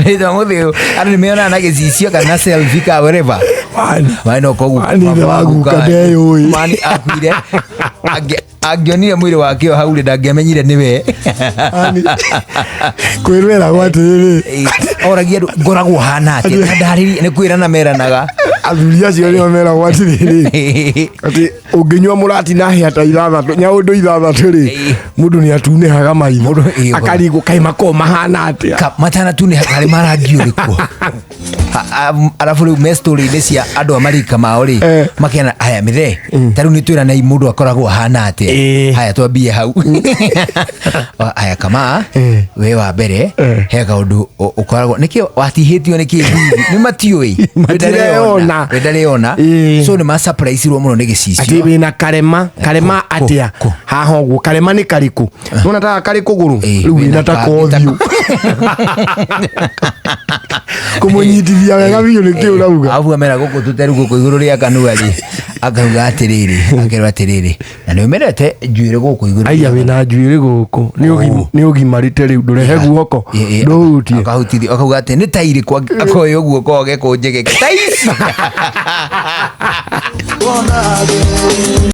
Ndio mudhiu ani nimeona na gicicio kana selfie ka wherever no kogu mani akuire agionire mwiri wake hau ri ndangĩamenyire niwe kwirwera gwatiriri oragia ngoragwo hana ati ndariri ni kwirana meranaga athuri acio nĩo mera gwatiriri ati ũngĩnyua mũrati na hĩa ta ithathatũ nyaũndũ ithathatũ rĩ mũndũ nĩ atunĩhaga maitho akarigwo kaĩ makoo mahana atĩa matanatunĩha karĩ marangi ũrĩkũ arabu rĩu me story-inĩ cia andũ a marika mao rĩ makĩana haya mĩre ta rĩu nĩ twĩranai mũndũ akoragwo ahana atĩa haya twambie hau haya kama we wa mbere he kaũndũ ũkoragwo nĩkĩo watihĩtio nĩkĩ nĩ matiũĩ ndarĩona so nĩ ma-surprise-irwo mũno nĩ gĩcicio atĩ wĩna karema atĩa haha ũguo karema nĩ karĩkũ nona ta karĩ kũgũrũ rĩu wĩna ta kothiũ kũmũnyitithia wega biũ nĩ kĩũ rauga abu amera gũkũ tũteru gũkũ igũrũ rĩa kanua rĩ akauga atĩrĩrĩ akerwo atĩrĩrĩ na nĩ ũmerete njuĩrĩ gũkũ igũrũ aya wĩna njuĩrĩ gũkũ nĩ ũgimarĩte rĩu ndũrehe guoko ndũhutie akahutithio akauga atĩ nĩ ta irĩkũ akoya ũguo koge kũnjege ta ici